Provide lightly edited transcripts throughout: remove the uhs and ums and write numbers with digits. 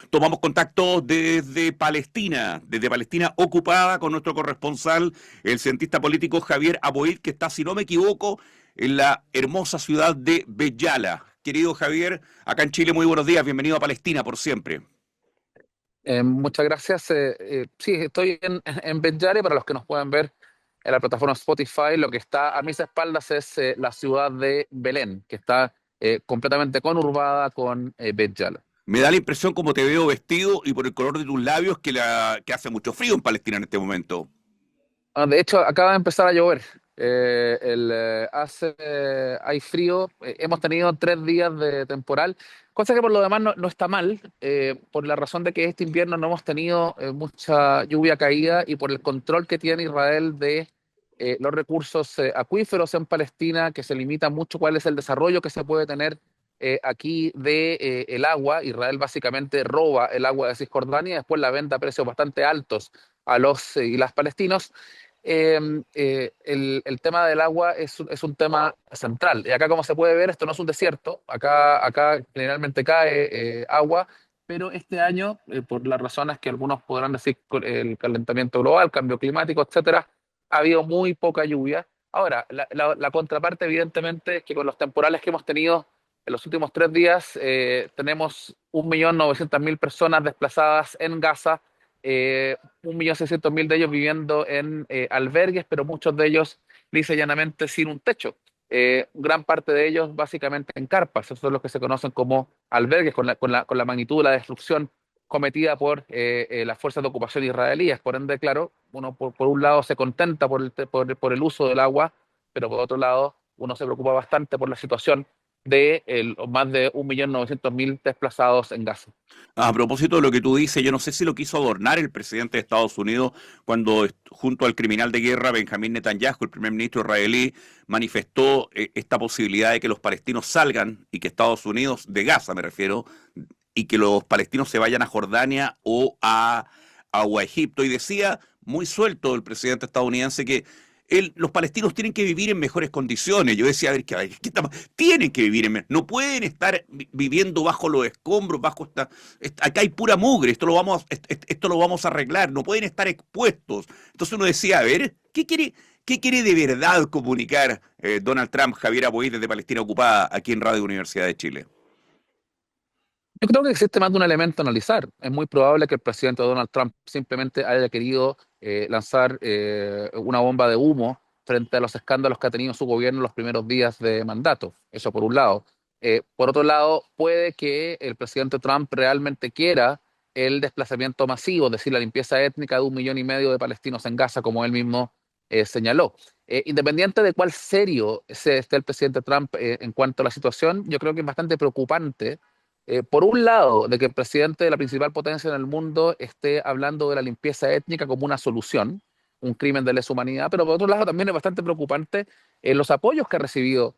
tomamos contacto desde Palestina ocupada, con nuestro corresponsal, el cientista político Javier Aboid, que está, si no me equivoco, en la hermosa ciudad de Béjala. Querido Javier, acá en Chile, muy buenos días, bienvenido a Palestina por siempre. Muchas gracias. Sí, estoy en Betjare. Para los que nos pueden ver en la plataforma Spotify, lo que está a mis espaldas es la ciudad de Belén, que está completamente conurbada con Betjala. Me da la impresión, como te veo vestido y por el color de tus labios, que hace mucho frío en Palestina en este momento. De hecho, acaba de empezar a llover. Hay frío. Hemos tenido 3 días de temporal, cosa que por lo demás no está mal, por la razón de que este invierno no hemos tenido mucha lluvia caída y por el control que tiene Israel de los recursos acuíferos en Palestina, que se limita mucho cuál es el desarrollo que se puede tener aquí de el agua. Israel básicamente roba el agua de Cisjordania y después la vende a precios bastante altos a los y las palestinos. El tema del agua es un tema central. Y acá, como se puede ver, esto no es un desierto. Acá generalmente cae agua, pero este año, por las razones que algunos podrán decir, el calentamiento global, cambio climático, etcétera, ha habido muy poca lluvia. Ahora, la contraparte, evidentemente, es que con los temporales que hemos tenido en los últimos 3 días, tenemos 1.900.000 personas desplazadas en Gaza, 1.600.000 de ellos viviendo en albergues, pero muchos de ellos lisa y llanamente sin un techo. Gran parte de ellos básicamente en carpas. Esos son los que se conocen como albergues, con la magnitud de la destrucción cometida por las fuerzas de ocupación israelíes. Por ende, claro, uno por un lado se contenta por el uso del agua, pero por otro lado uno se preocupa bastante por la situación de más de 1.900.000 desplazados en Gaza. A propósito de lo que tú dices, yo no sé si lo quiso adornar el presidente de Estados Unidos cuando, junto al criminal de guerra Benjamín Netanyahu, el primer ministro israelí, manifestó esta posibilidad de que los palestinos salgan y que Estados Unidos, de Gaza me refiero, y que los palestinos se vayan a Jordania o a Egipto. Y decía muy suelto el presidente estadounidense que los palestinos tienen que vivir en mejores condiciones. Yo decía, a ver, tienen que vivir no pueden estar viviendo bajo los escombros, acá hay pura mugre, esto lo vamos a arreglar, no pueden estar expuestos. Entonces uno decía, a ver, ¿qué quiere de verdad comunicar Donald Trump, Javier Aboid, desde Palestina Ocupada, aquí en Radio Universidad de Chile? Yo creo que existe más de un elemento a analizar. Es muy probable que el presidente Donald Trump simplemente haya querido lanzar una bomba de humo frente a los escándalos que ha tenido su gobierno en los primeros días de mandato. Eso por un lado. Por otro lado, puede que el presidente Trump realmente quiera el desplazamiento masivo, es decir, la limpieza étnica de 1,5 millones de palestinos en Gaza, como él mismo señaló. Independiente de cuál serio esté el presidente Trump en cuanto a la situación, yo creo que es bastante preocupante, por un lado, de que el presidente de la principal potencia en el mundo esté hablando de la limpieza étnica como una solución, un crimen de lesa humanidad, pero por otro lado también es bastante preocupante los apoyos que ha recibido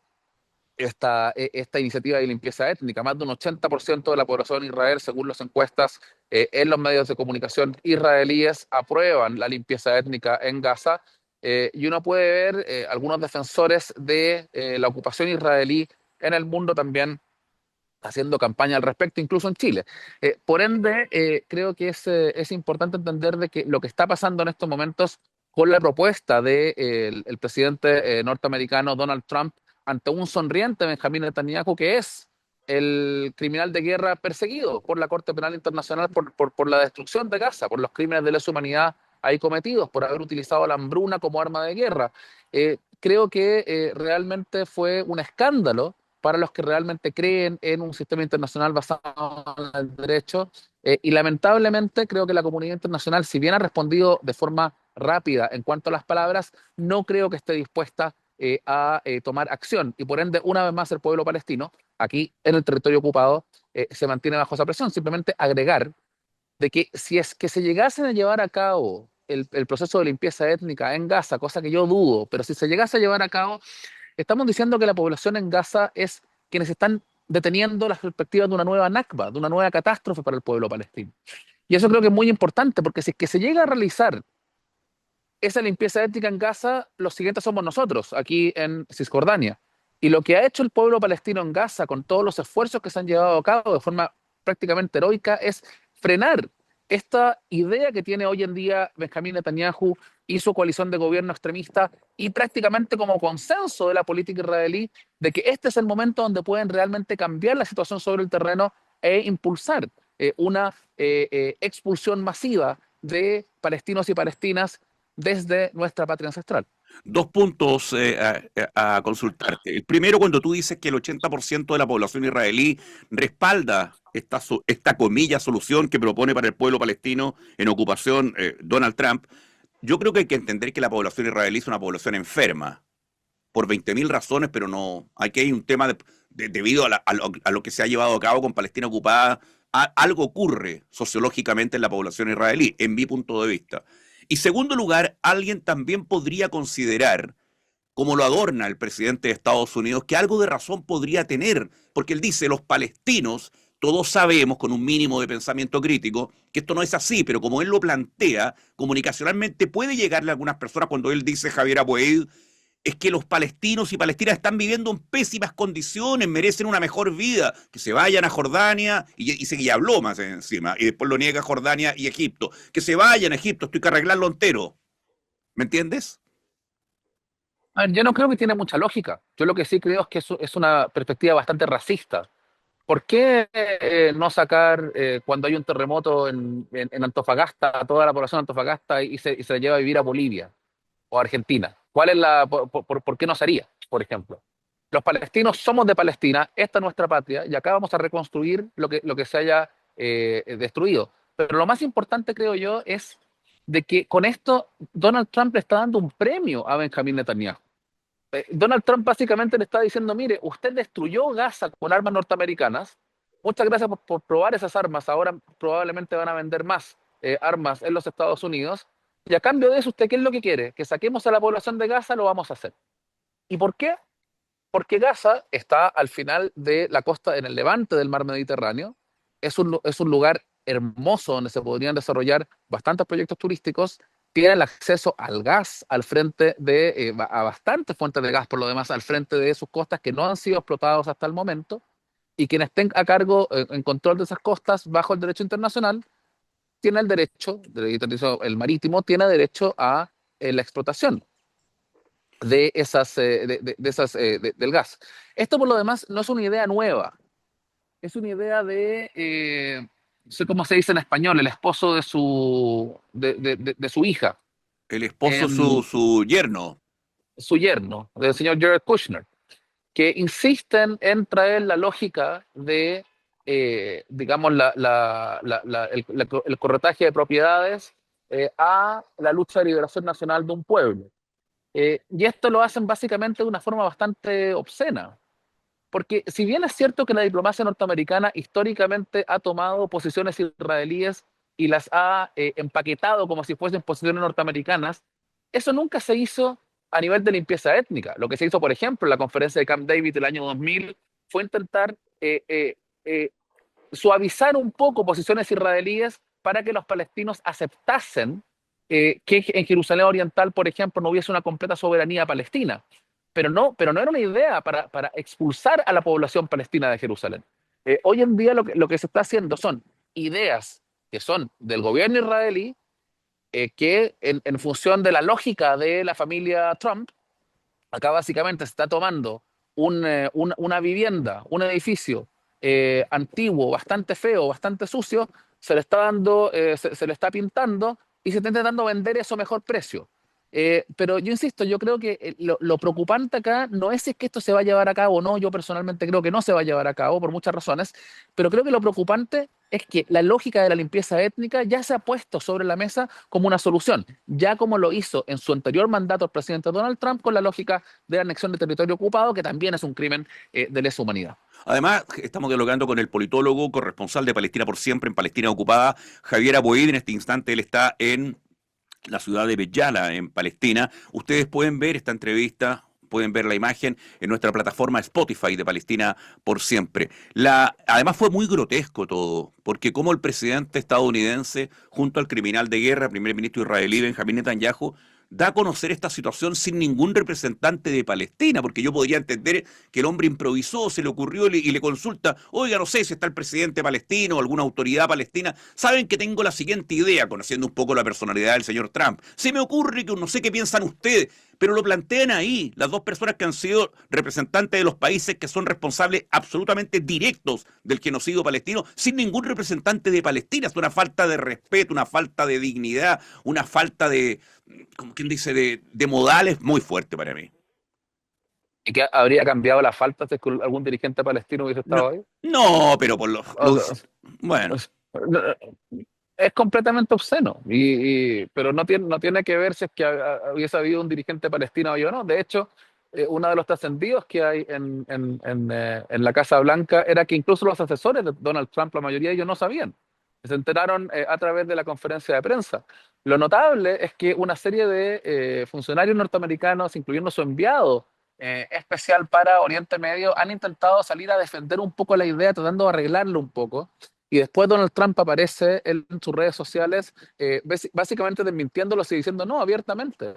esta iniciativa de limpieza étnica. Más de un 80% de la población de Israel, según las encuestas en los medios de comunicación israelíes, aprueban la limpieza étnica en Gaza. Y uno puede ver algunos defensores de la ocupación israelí en el mundo también haciendo campaña al respecto, incluso en Chile. Por ende, creo que es importante entender de que lo que está pasando en estos momentos con la propuesta del de, el presidente norteamericano Donald Trump ante un sonriente Benjamín Netanyahu, que es el criminal de guerra perseguido por la Corte Penal Internacional por la destrucción de Gaza, por los crímenes de lesa humanidad ahí cometidos, por haber utilizado la hambruna como arma de guerra. Creo que realmente fue un escándalo para los que realmente creen en un sistema internacional basado en el derecho. Y lamentablemente creo que la comunidad internacional, si bien ha respondido de forma rápida en cuanto a las palabras, no creo que esté dispuesta a tomar acción. Y por ende, una vez más, el pueblo palestino, aquí en el territorio ocupado, se mantiene bajo esa presión. Simplemente agregar de que si es que se llegasen a llevar a cabo el proceso de limpieza étnica en Gaza, cosa que yo dudo, pero si se llegase a llevar a cabo, estamos diciendo que la población en Gaza es quienes están deteniendo las perspectivas de una nueva Nakba, de una nueva catástrofe para el pueblo palestino. Y eso creo que es muy importante, porque si es que se llega a realizar esa limpieza étnica en Gaza, los siguientes somos nosotros, aquí en Cisjordania. Y lo que ha hecho el pueblo palestino en Gaza, con todos los esfuerzos que se han llevado a cabo de forma prácticamente heroica, es frenar esta idea que tiene hoy en día Benjamín Netanyahu y su coalición de gobierno extremista y prácticamente como consenso de la política israelí de que este es el momento donde pueden realmente cambiar la situación sobre el terreno e impulsar una expulsión masiva de palestinos y palestinas desde nuestra patria ancestral. Dos puntos a consultarte. El primero, cuando tú dices que el 80% de la población israelí respalda esta comilla solución que propone para el pueblo palestino en ocupación Donald Trump, yo creo que hay que entender que la población israelí es una población enferma por 20.000 razones, pero no, aquí hay un tema debido a lo que se ha llevado a cabo con Palestina ocupada, algo ocurre sociológicamente en la población israelí, en mi punto de vista. Y segundo lugar, alguien también podría considerar, como lo adorna el presidente de Estados Unidos, que algo de razón podría tener, porque él dice, los palestinos, todos sabemos con un mínimo de pensamiento crítico que esto no es así, pero como él lo plantea, comunicacionalmente puede llegarle a algunas personas cuando él dice, Javier Aboed, es que los palestinos y palestinas están viviendo en pésimas condiciones, merecen una mejor vida, que se vayan a Jordania, y habló más encima, y después lo niega Jordania y Egipto, que se vayan a Egipto, estoy que arreglarlo entero. ¿Me entiendes? A ver, yo no creo que tiene mucha lógica. Yo lo que sí creo es que es una perspectiva bastante racista. ¿Por qué no sacar cuando hay un terremoto en Antofagasta a toda la población de Antofagasta y se la lleva a vivir a Bolivia o a Argentina? ¿Cuál es por qué no se haría, por ejemplo? Los palestinos somos de Palestina, esta es nuestra patria y acá vamos a reconstruir lo que se haya destruido. Pero lo más importante, creo yo, es de que con esto Donald Trump le está dando un premio a Benjamín Netanyahu. Donald Trump básicamente le está diciendo, mire, usted destruyó Gaza con armas norteamericanas, muchas gracias por probar esas armas, ahora probablemente van a vender más armas en los Estados Unidos, y a cambio de eso, ¿usted qué es lo que quiere? Que saquemos a la población de Gaza, lo vamos a hacer. ¿Y por qué? Porque Gaza está al final de la costa, en el levante del mar Mediterráneo, es un lugar hermoso donde se podrían desarrollar bastantes proyectos turísticos, tiene el acceso al gas al frente a bastantes fuentes de gas, por lo demás, al frente de sus costas que no han sido explotados hasta el momento, y quien estén a cargo, en control de esas costas, bajo el derecho internacional, tiene el derecho, el marítimo, tiene derecho a la explotación de esas, del gas. Esto, por lo demás, no es una idea nueva, es una idea no sé cómo se dice en español, el esposo de su hija, El esposo, em, su yerno. su yerno, del señor Jared Kushner, que insisten en traer la lógica digamos, el corretaje de propiedades a la lucha de liberación nacional de un pueblo. Y esto lo hacen básicamente de una forma bastante obscena, porque si bien es cierto que la diplomacia norteamericana históricamente ha tomado posiciones israelíes y las ha empaquetado como si fuesen posiciones norteamericanas, eso nunca se hizo a nivel de limpieza étnica. Lo que se hizo, por ejemplo, en la conferencia de Camp David del año 2000 fue intentar eh, suavizar un poco posiciones israelíes para que los palestinos aceptasen que en Jerusalén Oriental, por ejemplo, no hubiese una completa soberanía palestina. Pero no era una idea para expulsar a la población palestina de Jerusalén. Hoy en día lo que se está haciendo son ideas que son del gobierno israelí, que en función de la lógica de la familia Trump, acá básicamente se está tomando una vivienda, un edificio antiguo, bastante feo, bastante sucio, se le está dando, se le está pintando y se está intentando vender eso a mejor precio. Pero yo insisto, yo creo que lo preocupante acá no es si es que esto se va a llevar a cabo o no, yo personalmente creo que no se va a llevar a cabo por muchas razones, pero creo que lo preocupante es que la lógica de la limpieza étnica ya se ha puesto sobre la mesa como una solución, ya como lo hizo en su anterior mandato el presidente Donald Trump con la lógica de la anexión de territorio ocupado, que también es un crimen de lesa humanidad. Además, estamos dialogando con el politólogo, corresponsal de Palestina por Siempre en Palestina Ocupada, Javier Aboid. En este instante él está en la ciudad de Beyala, en Palestina. Ustedes pueden ver esta entrevista, pueden ver la imagen en nuestra plataforma Spotify de Palestina por Siempre. Además fue muy grotesco todo, porque como el presidente estadounidense, junto al criminal de guerra, primer ministro israelí Benjamín Netanyahu, da a conocer esta situación sin ningún representante de Palestina, porque yo podría entender que el hombre improvisó, se le ocurrió y le consulta, oiga, no sé si está el presidente palestino o alguna autoridad palestina, saben que tengo la siguiente idea, conociendo un poco la personalidad del señor Trump, se me ocurre que no sé qué piensan ustedes, pero lo plantean ahí, las dos personas que han sido representantes de los países que son responsables absolutamente directos del genocidio palestino, sin ningún representante de Palestina. Es una falta de respeto, una falta de dignidad, una falta de, como quien dice, de modales muy fuerte para mí. ¿Y que habría cambiado la falta si es que algún dirigente palestino hubiese No, estado ahí? no, pero por O- bueno, es completamente obsceno, pero no tiene que ver si es que hubiese habido un dirigente palestino o yo no. De hecho, uno de los trascendidos que hay en la Casa Blanca era que incluso los asesores de Donald Trump, la mayoría de ellos no sabían. Se enteraron a través de la conferencia de prensa. Lo notable es que una serie de funcionarios norteamericanos, incluyendo su enviado especial para Oriente Medio, han intentado salir a defender un poco la idea, tratando de arreglarlo un poco. Y después Donald Trump aparece en sus redes sociales básicamente desmintiéndolo y diciendo no abiertamente.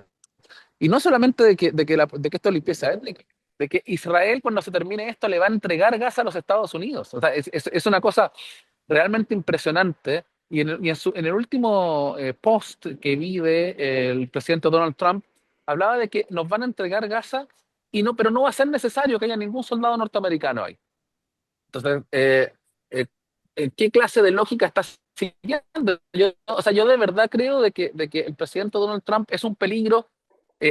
Y no solamente de que esto es limpieza étnica, de que Israel cuando se termine esto le va a entregar gas a los Estados Unidos. O sea, es una cosa realmente impresionante. Y en el último post que vi de el presidente Donald Trump, hablaba de que nos van a entregar Gaza, pero no va a ser necesario que haya ningún soldado norteamericano ahí. Entonces, eh, ¿qué clase de lógica estás siguiendo? O sea, yo de verdad creo de que el presidente Donald Trump es un peligro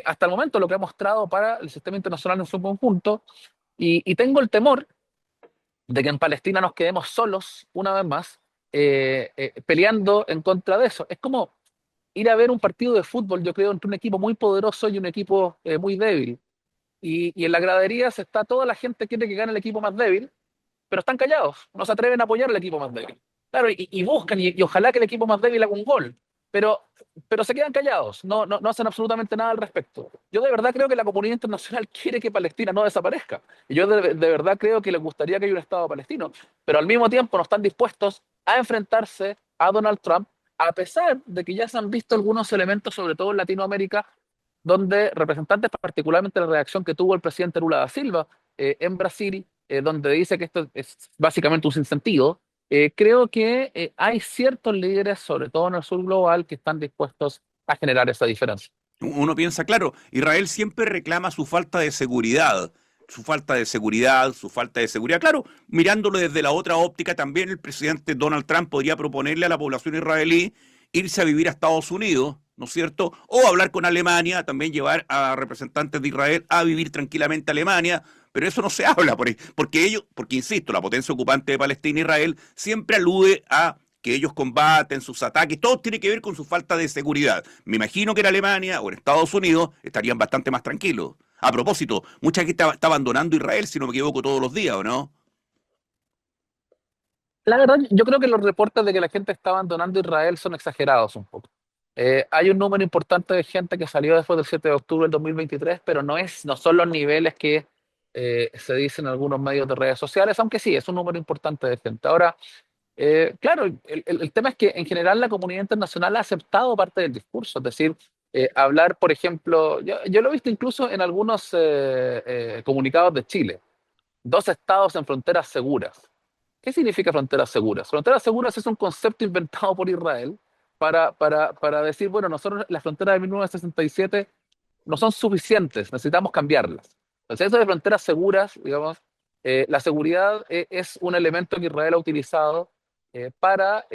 hasta el momento, lo que ha mostrado para el sistema internacional en su conjunto, y tengo el temor de que en Palestina nos quedemos solos una vez más, peleando en contra de eso. Es como ir a ver un partido de fútbol, yo creo, entre un equipo muy poderoso y un equipo muy débil. Y en la gradería está toda la gente que quiere que gane el equipo más débil, pero están callados, no se atreven a apoyar al equipo más débil. Claro, y buscan, y ojalá que el equipo más débil haga un gol, pero, pero se quedan callados, no hacen absolutamente nada al respecto. Yo de verdad creo que la comunidad internacional quiere que Palestina no desaparezca, y yo de verdad creo que les gustaría que haya un Estado palestino, pero al mismo tiempo no están dispuestos a enfrentarse a Donald Trump, a pesar de que ya se han visto algunos elementos, sobre todo en Latinoamérica, donde representantes, particularmente la reacción que tuvo el presidente Lula da Silva en Brasil, donde dice que esto es básicamente un sinsentido, creo que hay ciertos líderes, sobre todo en el sur global, que están dispuestos a generar esa diferencia. uno piensa, claro, Israel siempre reclama su falta de seguridad, su falta de seguridad, su falta de seguridad. Claro, mirándolo desde la otra óptica, también el presidente Donald Trump podría proponerle a la población israelí irse a vivir a Estados Unidos, ¿no es cierto? O hablar con Alemania, también llevar a representantes de Israel a vivir tranquilamente a Alemania, pero eso no se habla, porque insisto, la potencia ocupante de Palestina, Israel, siempre alude a que ellos combaten, sus ataques, todo tiene que ver con su falta de seguridad. Me imagino que en Alemania o en Estados Unidos estarían bastante más tranquilos. A propósito, mucha gente está abandonando Israel, si no me equivoco, todos los días, ¿o no? La verdad, yo creo que los reportes de que la gente está abandonando Israel son exagerados un poco. Hay un número importante de gente que salió después del 7 de octubre del 2023, pero no son los niveles que se dicen en algunos medios de redes sociales, aunque sí, es un número importante de gente. Ahora, claro, el tema es que en general la comunidad internacional ha aceptado parte del discurso, es decir, hablar, por ejemplo, yo lo he visto incluso en algunos comunicados de Chile, dos estados en fronteras seguras. ¿Qué significa fronteras seguras? Fronteras seguras es un concepto inventado por Israel para decir, bueno, nosotros las fronteras de 1967 no son suficientes, necesitamos cambiarlas. Entonces, eso de fronteras seguras, digamos, la seguridad es un elemento que Israel ha utilizado para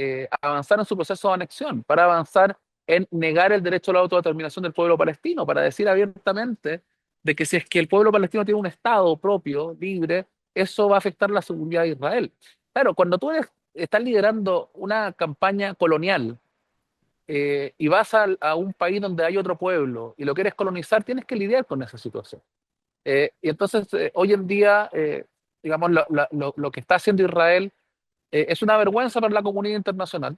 avanzar en su proceso de anexión, para avanzar en negar el derecho a la autodeterminación del pueblo palestino, para decir abiertamente de que si es que el pueblo palestino tiene un Estado propio, libre, eso va a afectar la seguridad de Israel. Claro, cuando estás liderando una campaña colonial y vas a un país donde hay otro pueblo y lo quieres colonizar, tienes que lidiar con esa situación. Y entonces, hoy en día, digamos, lo que está haciendo Israel es una vergüenza para la comunidad internacional,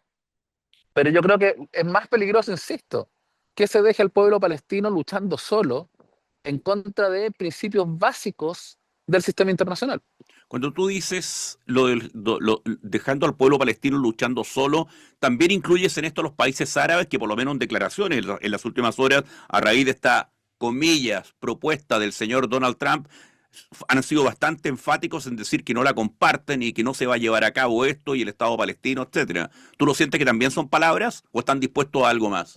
pero yo creo que es más peligroso, insisto, que se deje al pueblo palestino luchando solo en contra de principios básicos del sistema internacional. Cuando tú dices dejando al pueblo palestino luchando solo, también incluyes en esto a los países árabes que por lo menos en declaraciones en las últimas horas, a raíz de esta, comillas, propuesta del señor Donald Trump, han sido bastante enfáticos en decir que no la comparten y que no se va a llevar a cabo esto y el Estado palestino, etcétera. ¿Tú lo sientes que también son palabras o están dispuestos a algo más?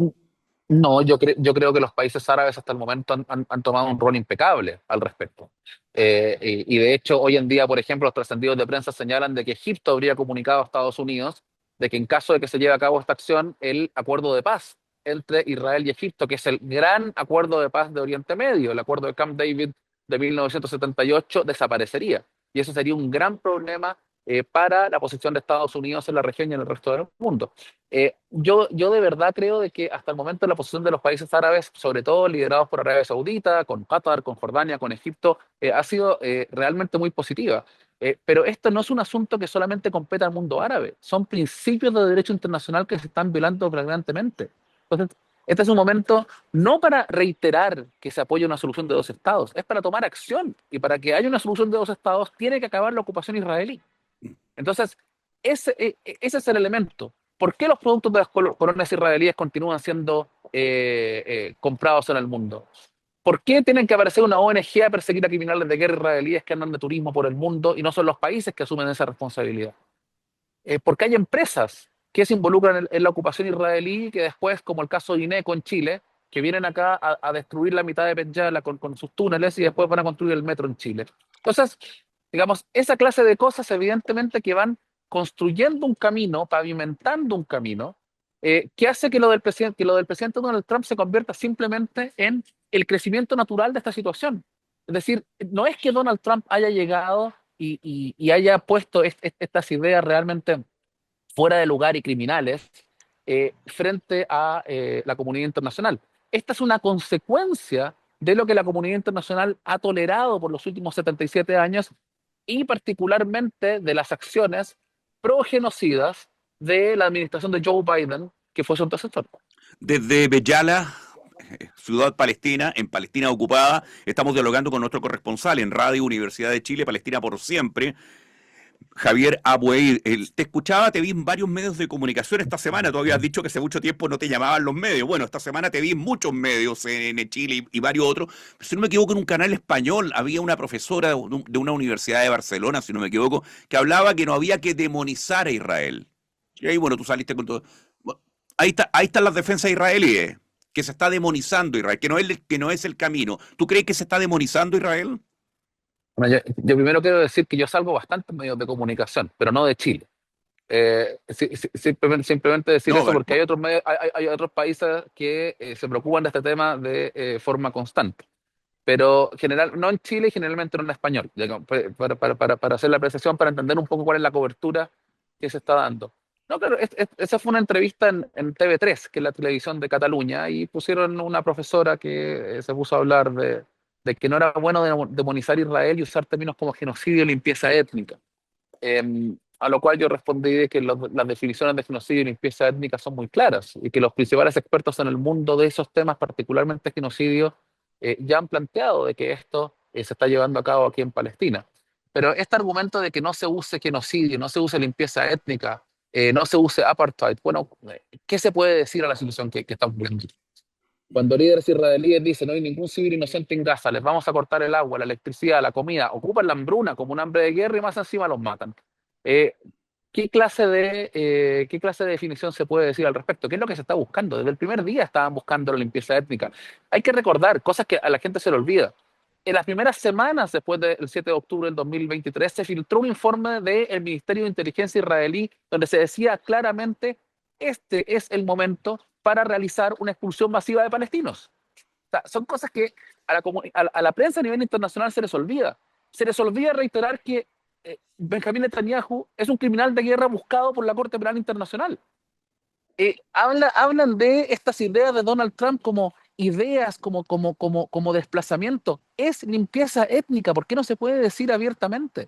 No, yo creo que los países árabes hasta el momento han tomado un rol impecable al respecto. Y de hecho, hoy en día, por ejemplo, los trascendidos de prensa señalan de que Egipto habría comunicado a Estados Unidos de que en caso de que se lleve a cabo esta acción, el acuerdo de paz entre Israel y Egipto, que es el gran acuerdo de paz de Oriente Medio, el acuerdo de Camp David de 1978, desaparecería. Y eso sería un gran problema para la posición de Estados Unidos en la región y en el resto del mundo. Yo de verdad creo de que hasta el momento la posición de los países árabes, sobre todo liderados por Arabia Saudita, con Qatar, con Jordania, con Egipto, ha sido realmente muy positiva. Pero esto no es un asunto que solamente compete al mundo árabe, son principios de derecho internacional que se están violando flagrantemente. Entonces, este es un momento no para reiterar que se apoya una solución de dos estados, es para tomar acción. Y para que haya una solución de dos estados, tiene que acabar la ocupación israelí. Entonces, ese es el elemento. ¿Por qué los productos de las colonias israelíes continúan siendo comprados en el mundo? ¿Por qué tienen que aparecer una ONG a perseguir a criminales de guerra israelíes que andan de turismo por el mundo y no son los países que asumen esa responsabilidad? Porque hay empresas que se involucran en la ocupación israelí que después, como el caso de INECO en Chile, que vienen acá a destruir la mitad de Peñala con sus túneles y después van a construir el metro en Chile. Entonces, digamos, esa clase de cosas evidentemente que van construyendo un camino, pavimentando un camino, que hace que lo del presidente Donald Trump se convierta simplemente en el crecimiento natural de esta situación. Es decir, no es que Donald Trump haya llegado y haya puesto estas ideas realmente fuera de lugar y criminales frente a la comunidad internacional. Esta es una consecuencia de lo que la comunidad internacional ha tolerado por los últimos 77 años y particularmente de las acciones pro-genocidas de la administración de Joe Biden, que fue su antecesor. Desde Beyala, ciudad palestina, en Palestina ocupada, estamos dialogando con nuestro corresponsal en Radio Universidad de Chile, Palestina por siempre, Javier Abueid. Te escuchaba, te vi en varios medios de comunicación esta semana. Tú habías dicho que hace mucho tiempo no te llamaban los medios. Bueno, esta semana te vi en muchos medios, en Chile y varios otros. Pero si no me equivoco, en un canal español había una profesora de una universidad de Barcelona, si no me equivoco, que hablaba que no había que demonizar a Israel. Y ahí, bueno, tú saliste con todo. Bueno, ahí están las defensas israelíes, que se está demonizando Israel, que no es el camino. ¿Tú crees que se está demonizando Israel? Bueno, yo primero quiero decir que yo salgo bastante en medios de comunicación, pero no de Chile. Simplemente decir No, eso porque hay otros, hay otros países que se preocupan de este tema de forma constante. Pero no en Chile y generalmente no en español, digamos, para hacer la apreciación, para entender un poco cuál es la cobertura que se está dando. No, claro, esa fue una entrevista en TV3, que es la televisión de Cataluña, y pusieron una profesora que se puso a hablar de que no era bueno demonizar Israel y usar términos como genocidio y limpieza étnica. A lo cual yo respondí de que las definiciones de genocidio y limpieza étnica son muy claras y que los principales expertos en el mundo de esos temas, particularmente genocidio, ya han planteado de que esto se está llevando a cabo aquí en Palestina. Pero este argumento de que no se use genocidio, no se use limpieza étnica, no se use apartheid, bueno, ¿qué se puede decir a la situación que estamos viendo? Cuando líderes israelíes dicen no hay ningún civil inocente en Gaza, les vamos a cortar el agua, la electricidad, la comida, ocupan la hambruna como un hambre de guerra y más encima los matan. Eh, ¿Qué clase de definición se puede decir al respecto? ¿Qué es lo que se está buscando? Desde el primer día estaban buscando la limpieza étnica. Hay que recordar cosas que a la gente se le olvida. En las primeras semanas después del 7 de octubre del 2023 se filtró un informe del Ministerio de Inteligencia israelí donde se decía claramente este es el momento para realizar una expulsión masiva de palestinos. O sea, son cosas que a la prensa a nivel internacional se les olvida. Se les olvida reiterar que Benjamín Netanyahu es un criminal de guerra buscado por la Corte Penal Internacional. Hablan de estas ideas de Donald Trump como ideas, como desplazamiento. Es limpieza étnica, ¿por qué no se puede decir abiertamente?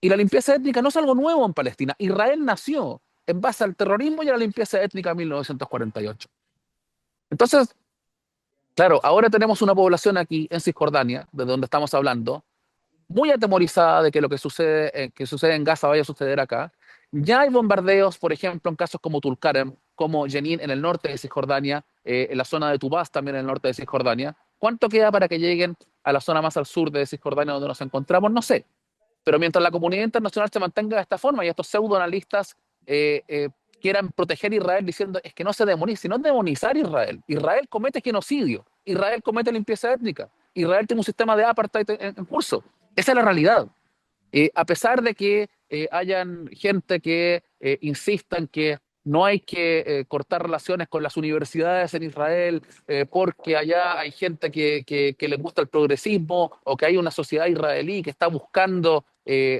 Y la limpieza étnica no es algo nuevo en Palestina. Israel nació en base al terrorismo y a la limpieza étnica en 1948. Entonces, claro, ahora tenemos una población aquí en Cisjordania, de donde estamos hablando, muy atemorizada de que lo que sucede en Gaza vaya a suceder acá. Ya hay bombardeos, por ejemplo, en casos como Tulkarem, como Jenin en el norte de Cisjordania, en la zona de Tubás también en el norte de Cisjordania. ¿Cuánto queda para que lleguen a la zona más al sur de Cisjordania donde nos encontramos? No sé. Pero mientras la comunidad internacional se mantenga de esta forma y estos pseudoanalistas quieran proteger a Israel diciendo es que no se demoniza, sino demonizar a Israel. Israel comete genocidio, Israel comete limpieza étnica, Israel tiene un sistema de apartheid en curso. Esa es la realidad. A pesar de que hayan gente que insista en que no hay que cortar relaciones con las universidades en Israel porque allá hay gente que le gusta el progresismo o que hay una sociedad israelí que está buscando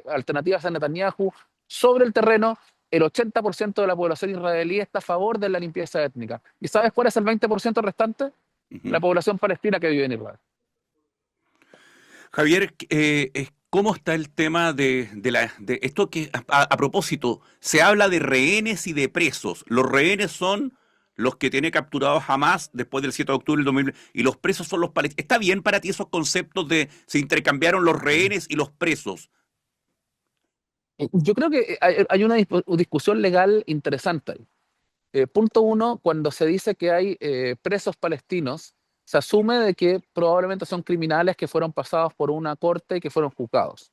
alternativas a Netanyahu, sobre el terreno el 80% de la población israelí está a favor de la limpieza étnica. ¿Y sabes cuál es el 20% restante? La Ujú. población palestina que vive en Israel. Javier, ¿cómo está el tema de esto que, a propósito, se habla de rehenes y de presos? Los rehenes son los que tiene capturados Hamas después del 7 de octubre del 2000, y los presos son los palestinos. ¿Está bien para ti esos conceptos de se intercambiaron los rehenes y los presos? Yo creo que hay una discusión legal interesante ahí. Punto uno, cuando se dice que hay presos palestinos, se asume de que probablemente son criminales que fueron pasados por una corte y que fueron juzgados.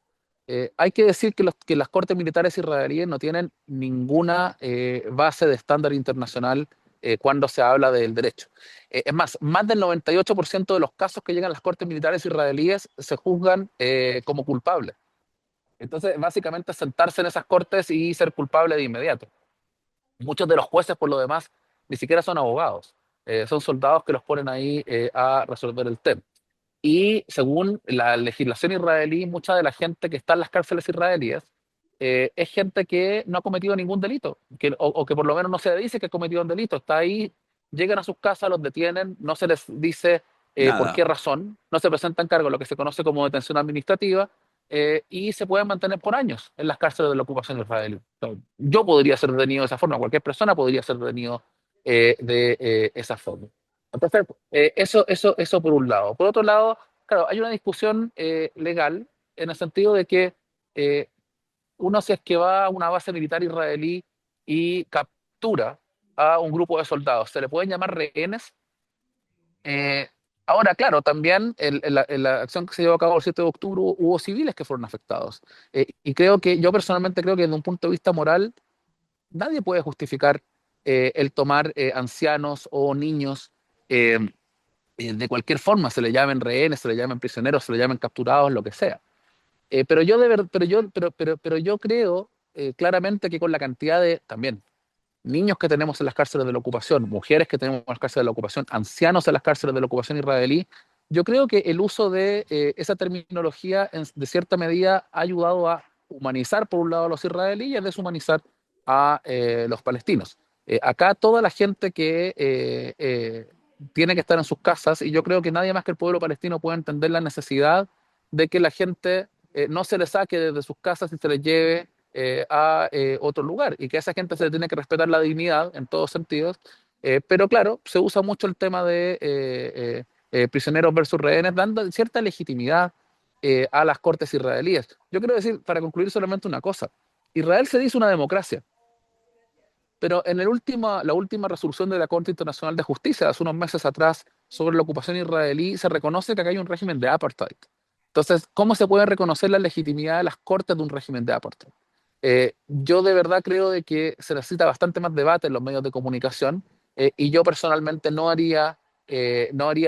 Hay que decir que las cortes militares israelíes no tienen ninguna base de estándar internacional cuando se habla del derecho. Es más del 98% de los casos que llegan a las cortes militares israelíes se juzgan como culpables. Entonces, básicamente, sentarse en esas cortes y ser culpable de inmediato. Muchos de los jueces, por lo demás, ni siquiera son abogados. Son soldados que los ponen ahí a resolver el tema. Y según la legislación israelí, mucha de la gente que está en las cárceles israelíes es gente que no ha cometido ningún delito, o que por lo menos no se dice que ha cometido un delito. Está ahí, llegan a sus casas, los detienen, no se les dice por Nada. qué razón, no se presentan cargos, lo que se conoce como detención administrativa, y se pueden mantener por años en las cárceles de la ocupación israelí. Yo podría ser detenido de esa forma, cualquier persona podría ser detenido de esa forma. Entonces, eso por un lado. Por otro lado, claro, hay una discusión legal en el sentido de que eh, uno si es que va a una base militar israelí y captura a un grupo de soldados, se le pueden llamar rehenes. Eh, Ahora, claro, también en la acción que se llevó a cabo el 7 de octubre hubo civiles que fueron afectados. Y yo personalmente creo que desde un punto de vista moral, nadie puede justificar el tomar ancianos o niños eh, de cualquier forma, se le llamen rehenes, se le llamen prisioneros, se le llamen capturados, lo que sea. Pero yo de ver, pero yo creo claramente que con la cantidad de también niños que tenemos en las cárceles de la ocupación, mujeres que tenemos en las cárceles de la ocupación, ancianos en las cárceles de la ocupación israelí, yo creo que el uso de esa terminología de cierta medida ha ayudado a humanizar por un lado a los israelíes y a deshumanizar a los palestinos. Acá toda la gente que tiene que estar en sus casas, y yo creo que nadie más que el pueblo palestino puede entender la necesidad de que la gente no se les saque desde sus casas y se les lleve a otro lugar y que a esa gente se le tiene que respetar la dignidad en todos sentidos. Pero claro, se usa mucho el tema de prisioneros versus rehenes, dando cierta legitimidad a las cortes israelíes. Yo quiero decir, para concluir solamente una cosa, Israel se dice una democracia, pero en la última resolución de la Corte Internacional de Justicia, hace unos meses atrás, sobre la ocupación israelí, se reconoce que acá hay un régimen de apartheid. Entonces, ¿cómo se puede reconocer la legitimidad de las cortes de un régimen de apartheid? Yo de verdad creo de que se necesita bastante más debate en los medios de comunicación y yo personalmente no haría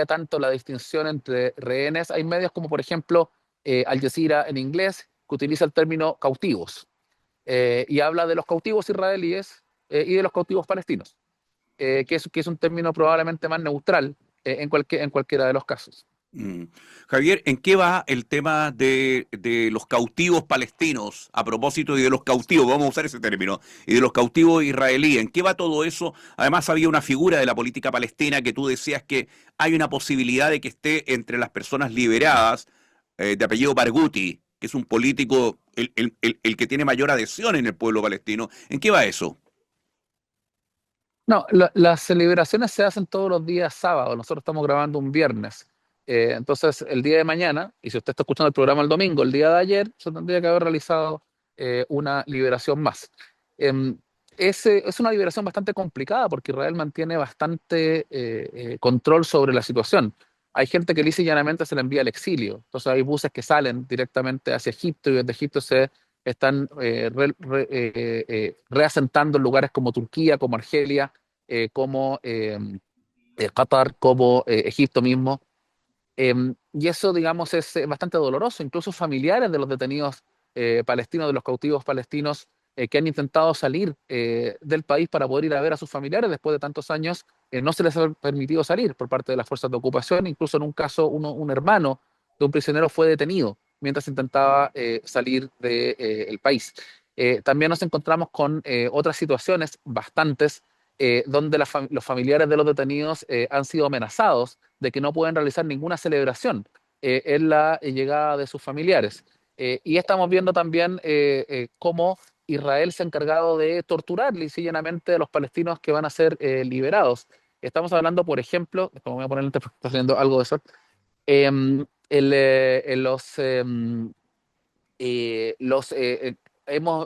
tanto la distinción entre rehenes. Hay medios como, por ejemplo, Al Jazeera en inglés, que utiliza el término cautivos y habla de los cautivos israelíes y de los cautivos palestinos, que es un término probablemente más neutral en cualquiera de los casos. Mm. Javier, ¿en qué va el tema de los cautivos palestinos? A propósito, y de los cautivos, vamos a usar ese término, y de los cautivos israelíes, ¿en qué va todo eso? Además, había una figura de la política palestina que tú decías que hay una posibilidad de que esté entre las personas liberadas, de apellido Barghouti, que es un político, el que tiene mayor adhesión en el pueblo palestino. ¿En qué va eso? No, las celebraciones se hacen todos los días sábados. Nosotros estamos grabando un viernes. Entonces, el día de mañana, y si usted está escuchando el programa el domingo, el día de ayer, se tendría que haber realizado una liberación más. Em, es una liberación bastante complicada porque Israel mantiene bastante control sobre la situación. Hay gente que lisa y llanamente se le envía al exilio. Entonces hay buses que salen directamente hacia Egipto y desde Egipto se están reasentando en lugares como Turquía, como Argelia, como Qatar, como Egipto mismo. Y eso, digamos, es bastante doloroso. Incluso familiares de los detenidos palestinos, de los cautivos palestinos, que han intentado salir del país para poder ir a ver a sus familiares después de tantos años, no se les ha permitido salir por parte de las fuerzas de ocupación. Incluso en un caso, un hermano de un prisionero fue detenido mientras intentaba salir del país. También nos encontramos con otras situaciones bastantes donde los familiares de los detenidos han sido amenazados de que no pueden realizar ninguna celebración en la llegada de sus familiares. Y estamos viendo también cómo Israel se ha encargado de torturar llanamente a los palestinos que van a ser liberados. Estamos hablando, por ejemplo, como voy a poner está haciendo algo de eso,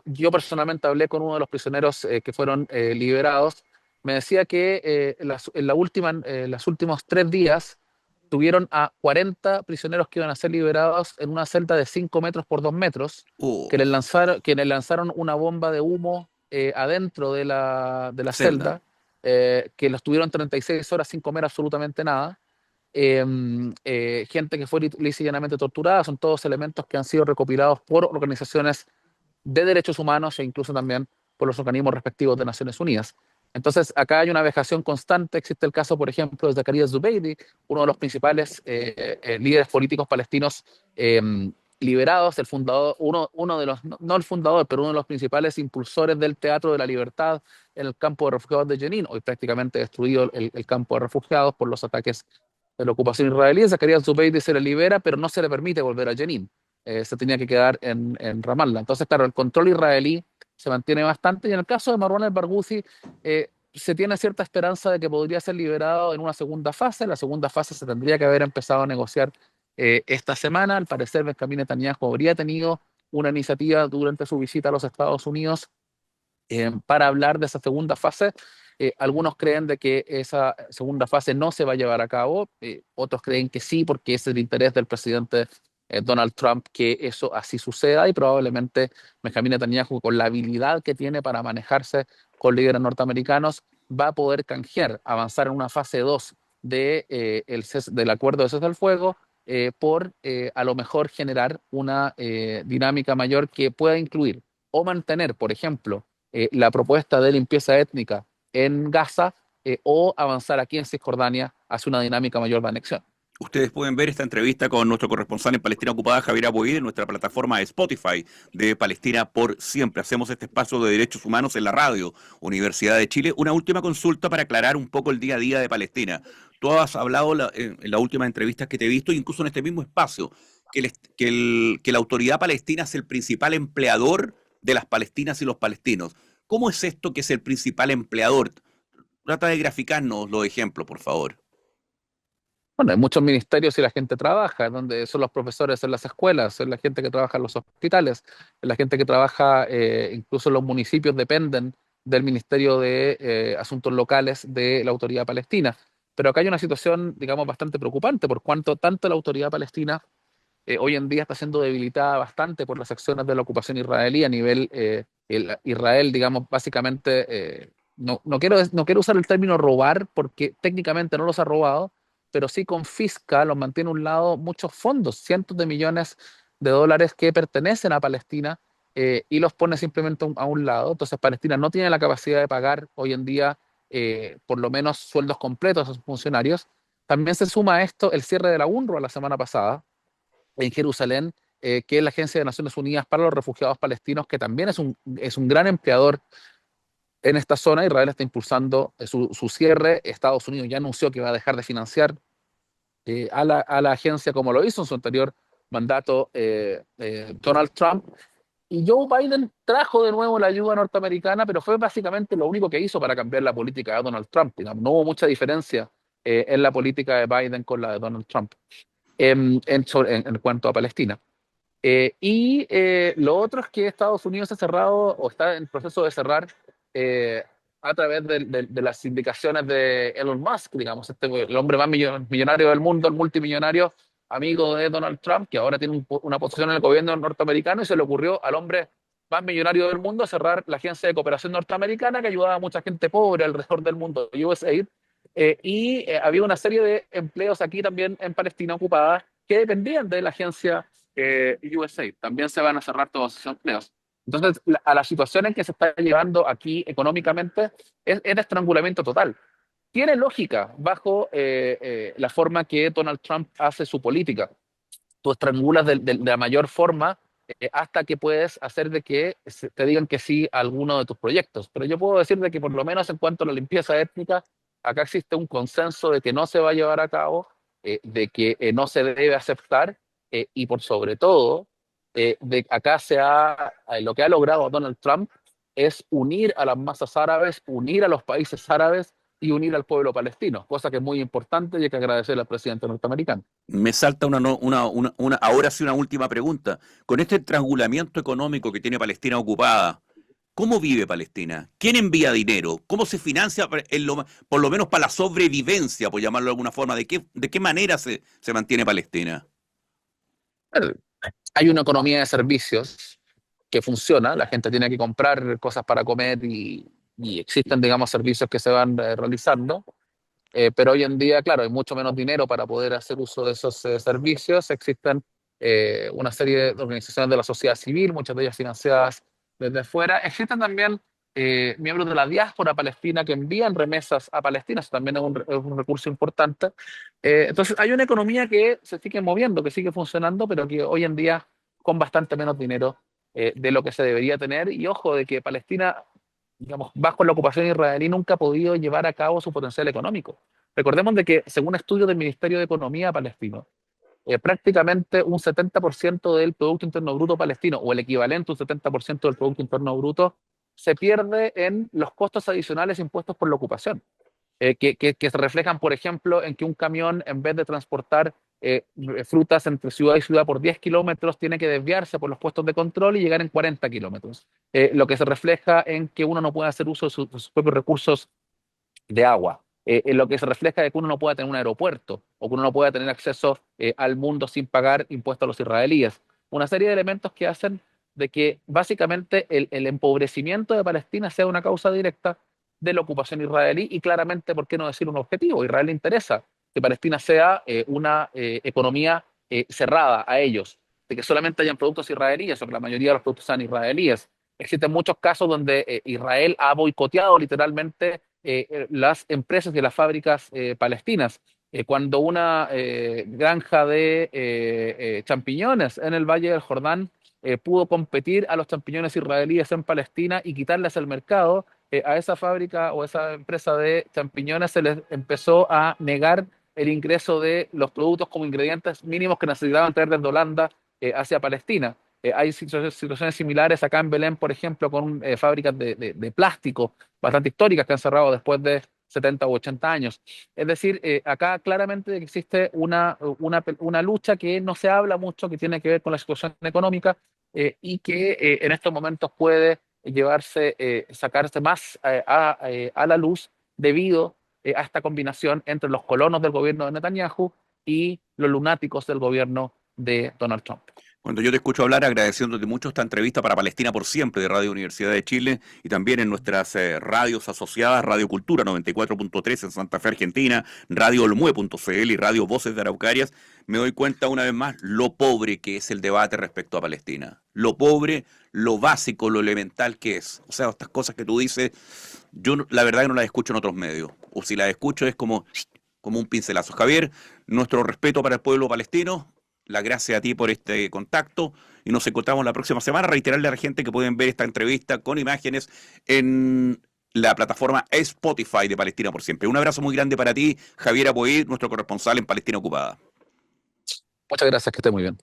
yo personalmente hablé con uno de los prisioneros que fueron liberados. Me decía que los últimos 3 días tuvieron a 40 prisioneros que iban a ser liberados en una celda de 5 metros por 2 metros, Oh, que les lanzaron una bomba de humo adentro de la celda. celda, que los tuvieron 36 horas sin comer absolutamente nada. Gente que fue lisa y llanamente torturada, son todos elementos que han sido recopilados por organizaciones de derechos humanos e incluso también por los organismos respectivos de Naciones Unidas. Entonces, acá hay una vejación constante. Existe el caso, por ejemplo, de Zakaria Zubeidi, uno de los principales líderes políticos palestinos eh, liberados, el fundador, uno de los, no el fundador, pero uno de los principales impulsores del Teatro de la Libertad en el campo de refugiados de Jenin, hoy prácticamente destruido el campo de refugiados por los ataques de la ocupación israelí. Zakaria Zubeidi se le libera, pero no se le permite volver a Jenin. Se tenía que quedar en Ramallah. Entonces, claro, el control israelí se mantiene bastante y en el caso de Marwan el-Barghouti se tiene cierta esperanza de que podría ser liberado en una segunda fase. La segunda fase se tendría que haber empezado a negociar esta semana. Al parecer, Benjamín Netanyahu habría tenido una iniciativa durante su visita a los Estados Unidos para hablar de esa segunda fase. Algunos creen de que esa segunda fase no se va a llevar a cabo, otros creen que sí, porque es el interés del presidente Donald Trump que eso así suceda y probablemente Benjamin Netanyahu, con la habilidad que tiene para manejarse con líderes norteamericanos, va a poder canjear, avanzar en una fase 2 del acuerdo de cese al fuego por a lo mejor generar una dinámica mayor que pueda incluir o mantener, por ejemplo, la propuesta de limpieza étnica en Gaza o avanzar aquí en Cisjordania hacia una dinámica mayor de anexión. Ustedes pueden ver esta entrevista con nuestro corresponsal en Palestina Ocupada, Javier Aboid, en nuestra plataforma de Spotify de Palestina por Siempre. Hacemos este espacio de derechos humanos en la radio Universidad de Chile. Una última consulta para aclarar un poco el día a día de Palestina. Tú has hablado en la última entrevista que te he visto, incluso en este mismo espacio, que la autoridad palestina es el principal empleador de las palestinas y los palestinos. ¿Cómo es esto que es el principal empleador? Trata de graficarnos los ejemplos, por favor. Bueno, hay muchos ministerios y la gente trabaja, donde son los profesores en las escuelas, es la gente que trabaja en los hospitales, es la gente que trabaja, incluso en los municipios dependen del Ministerio de Asuntos Locales de la Autoridad Palestina. Pero acá hay una situación, digamos, bastante preocupante, por cuanto tanto la Autoridad Palestina hoy en día está siendo debilitada bastante por las acciones de la ocupación israelí a nivel Israel, digamos, básicamente, no quiero usar el término robar porque técnicamente no los ha robado, pero sí confisca, los mantiene a un lado muchos fondos, cientos de millones de dólares que pertenecen a Palestina y los pone simplemente a un lado. Entonces Palestina no tiene la capacidad de pagar hoy en día por lo menos sueldos completos a sus funcionarios. También se suma a esto el cierre de la UNRWA la semana pasada, en Jerusalén, que es la Agencia de Naciones Unidas para los Refugiados Palestinos, que también es un gran empleador en esta zona. Israel está impulsando su cierre. Estados Unidos ya anunció que va a dejar de financiar a la agencia como lo hizo en su anterior mandato Donald Trump. Y Joe Biden trajo de nuevo la ayuda norteamericana, pero fue básicamente lo único que hizo para cambiar la política de Donald Trump. Digamos. No hubo mucha diferencia en la política de Biden con la de Donald Trump en cuanto a Palestina. Lo otro es que Estados Unidos ha cerrado o está en proceso de cerrar eh, a través de las indicaciones de Elon Musk, digamos, el hombre más millonario del mundo, el multimillonario amigo de Donald Trump, que ahora tiene una posición en el gobierno norteamericano, y se le ocurrió al hombre más millonario del mundo cerrar la agencia de cooperación norteamericana que ayudaba a mucha gente pobre alrededor del mundo, USAID, había una serie de empleos aquí también en Palestina ocupada que dependían de la agencia USA. También se van a cerrar todos esos empleos. Entonces, a la situación en que se está llevando aquí económicamente es de estrangulamiento total. Tiene lógica bajo la forma que Donald Trump hace su política. Tú estrangulas de la mayor forma hasta que puedes hacer de que te digan que sí a alguno de tus proyectos. Pero yo puedo decir de que por lo menos en cuanto a la limpieza étnica, acá existe un consenso de que no se va a llevar a cabo, de que no se debe aceptar, y por sobre todo, de acá lo que ha logrado Donald Trump es unir a las masas árabes, unir a los países árabes y unir al pueblo palestino, cosa que es muy importante y hay que agradecerle al presidente norteamericano. Me salta ahora sí una última pregunta. Con este estrangulamiento económico que tiene Palestina ocupada, ¿cómo vive Palestina? ¿Quién envía dinero? ¿Cómo se financia por lo menos para la sobrevivencia, por llamarlo de alguna forma? De qué manera se mantiene Palestina? Hay una economía de servicios que funciona, la gente tiene que comprar cosas para comer y existen, digamos, servicios que se van realizando, pero hoy en día, claro, hay mucho menos dinero para poder hacer uso de esos servicios. Existen una serie de organizaciones de la sociedad civil, muchas de ellas financiadas desde fuera. Existen también miembros de la diáspora palestina que envían remesas a Palestina, eso también es un recurso importante. Entonces, hay una economía que se sigue moviendo, que sigue funcionando, pero que hoy en día con bastante menos dinero de lo que se debería tener. Y ojo, de que Palestina, digamos, bajo la ocupación israelí, nunca ha podido llevar a cabo su potencial económico. Recordemos de que, según estudios del Ministerio de Economía palestino, prácticamente un 70% del Producto Interno Bruto palestino, o el equivalente a un 70% del Producto Interno Bruto, se pierde en los costos adicionales impuestos por la ocupación, que se reflejan, por ejemplo, en que un camión, en vez de transportar frutas entre ciudad y ciudad por 10 kilómetros, tiene que desviarse por los puestos de control y llegar en 40 kilómetros. Lo que se refleja en que uno no puede hacer uso de sus propios recursos de agua. En lo que se refleja de que uno no pueda tener un aeropuerto o que uno no pueda tener acceso al mundo sin pagar impuestos a los israelíes. Una serie de elementos que hacen de que básicamente el empobrecimiento de Palestina sea una causa directa de la ocupación israelí y claramente, ¿por qué no decir un objetivo? A Israel le interesa que Palestina sea una economía cerrada a ellos, de que solamente hayan productos israelíes o que la mayoría de los productos sean israelíes. Existen muchos casos donde Israel ha boicoteado literalmente las empresas y las fábricas palestinas. Cuando una granja de champiñones en el Valle del Jordán pudo competir a los champiñones israelíes en Palestina y quitarles el mercado, a esa fábrica o esa empresa de champiñones se les empezó a negar el ingreso de los productos como ingredientes mínimos que necesitaban traer desde Holanda hacia Palestina. Hay situaciones similares acá en Belén, por ejemplo, con fábricas de plástico bastante históricas que han cerrado después de 70 u 80 años. Es decir, acá claramente existe una lucha que no se habla mucho, que tiene que ver con la situación económica y que en estos momentos puede sacarse más a la luz debido a esta combinación entre los colonos del gobierno de Netanyahu y los lunáticos del gobierno de Donald Trump. Cuando yo te escucho hablar, agradeciéndote mucho esta entrevista para Palestina por Siempre de Radio Universidad de Chile y también en nuestras radios asociadas, Radio Cultura 94.3 en Santa Fe, Argentina, Radio Olmue.cl y Radio Voces de Araucarias, me doy cuenta una vez más lo pobre que es el debate respecto a Palestina. Lo pobre, lo básico, lo elemental que es. O sea, estas cosas que tú dices, la verdad que no las escucho en otros medios. O si las escucho es como un pincelazo. Javier, nuestro respeto para el pueblo palestino. La gracias a ti por este contacto y nos encontramos la próxima semana. Reiterarle a la gente que pueden ver esta entrevista con imágenes en la plataforma Spotify de Palestina por Siempre. Un abrazo muy grande para ti, Javier Apoí, nuestro corresponsal en Palestina Ocupada. Muchas gracias, que esté muy bien.